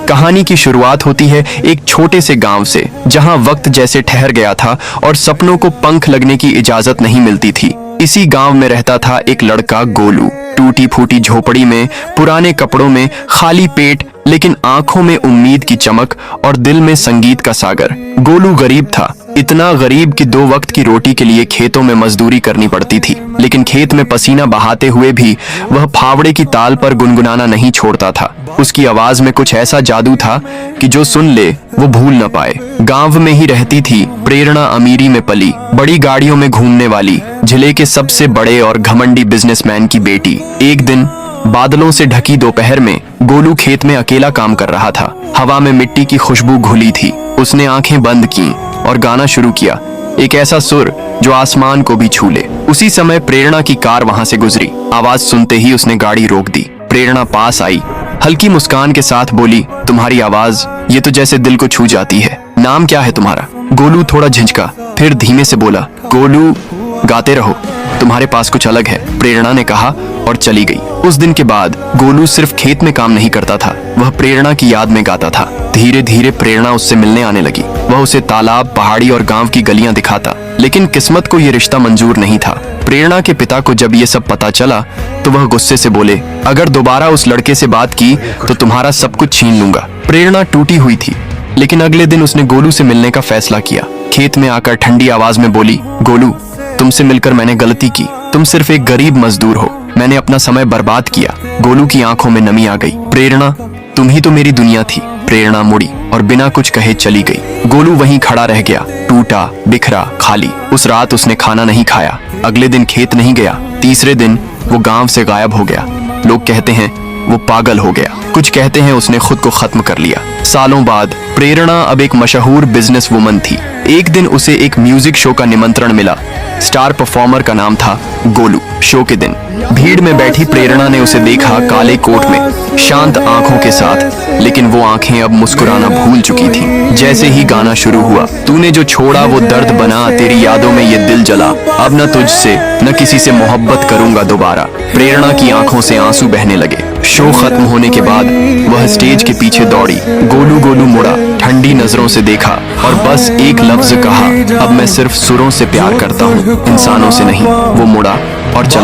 कहानी की शुरुआत होती है एक छोटे से गांव से, जहां वक्त जैसे ठहर गया था और सपनों को पंख लगने की इजाजत नहीं मिलती थी। इसी गांव में रहता था एक लड़का गोलू। टूटी फूटी झोपड़ी में, पुराने कपड़ों में, खाली पेट, लेकिन आंखों में उम्मीद की चमक और दिल में संगीत का सागर। गोलू गरीब था, इतना गरीब कि 2 वक्त की रोटी के लिए खेतों में मजदूरी करनी पड़ती थी। लेकिन खेत में पसीना बहाते हुए भी वह फावड़े की ताल पर गुनगुनाना नहीं छोड़ता था। उसकी आवाज में कुछ ऐसा जादू था कि जो सुन ले वो भूल न पाए। गांव में ही रहती थी प्रेरणा, अमीरी में पली, बड़ी गाड़ियों में घूमने वाली, जिले के सबसे बड़े और घमंडी बिजनेसमैन की बेटी। एक दिन बादलों से ढकी दोपहर में गोलू खेत में अकेला काम कर रहा था। हवा में मिट्टी की खुशबू घुली थी। उसने आंखें बंद की और गाना शुरू किया, एक ऐसा सुर जो आसमान को भी छू ले। उसी समय प्रेरणा की कार वहां से गुजरी। आवाज सुनते ही उसने गाड़ी रोक दी। प्रेरणा पास आई, हल्की मुस्कान के साथ बोली, तुम्हारी आवाज ये तो जैसे दिल को छू जाती है। नाम क्या है तुम्हारा? गोलू थोड़ा झिझका, फिर धीमे से बोला, गोलू, गाते रहो, तुम्हारे पास कुछ अलग है, प्रेरणा ने कहा और चली गई। उस दिन के बाद गोलू सिर्फ खेत में काम नहीं करता था, वह प्रेरणा की याद में गाता था। धीरे धीरे प्रेरणा उससे मिलने आने लगी। वह उसे तालाब, पहाड़ी और गांव की गलियां दिखाता। लेकिन किस्मत को यह रिश्ता मंजूर नहीं था। प्रेरणा के पिता को जब ये सब पता चला तो वह गुस्से से बोले, अगर दोबारा उस लड़के से बात की तो तुम्हारा सब कुछ छीन लूंगा। प्रेरणा टूटी हुई थी, लेकिन अगले दिन उसने गोलू से मिलने का फैसला किया। खेत में आकर ठंडी आवाज में बोली, गोलू, तुमसे मिलकर मैंने गलती की। तुम सिर्फ एक गरीब मजदूर हो, मैंने अपना समय बर्बाद किया। गोलू की आंखों में नमी आ गई। प्रेरणा, तुम ही तो मेरी दुनिया थी। प्रेरणा मुड़ी और बिना कुछ कहे चली गई। गोलू वहीं खड़ा रह गया, टूटा, बिखरा, खाली। उस रात उसने खाना नहीं खाया, अगले दिन खेत नहीं गया, तीसरे दिन वो गांव से गायब हो गया। लोग कहते हैं वो पागल हो गया, कुछ कहते हैं उसने खुद को खत्म कर लिया। सालों बाद प्रेरणा अब एक मशहूर बिजनेस वुमन थी। एक दिन उसे एक म्यूजिक शो का निमंत्रण मिला। स्टार परफॉर्मर का नाम था गोलू। शो के दिन भीड़ में बैठी प्रेरणा ने उसे देखा, काले कोट में, शांत आंखों के साथ, लेकिन वो आंखें अब मुस्कुराना भूल चुकी थीं। जैसे ही गाना शुरू हुआ, तूने जो छोड़ा वो दर्द बना, तेरी यादों में ये दिल जला, अब न तुझसे न किसी से मोहब्बत करूंगा दोबारा। प्रेरणा की आंखों से आंसू बहने लगे। शो खत्म होने के बाद वह स्टेज के पीछे दौड़ी। गोलू गोलू मुड़ा, ठंडी नजरों से देखा और बस एक लफ्ज कहा, अब मैं सिर्फ सुरों से प्यार करता हूँ, इंसानों से नहीं। वो मुड़ा और चला।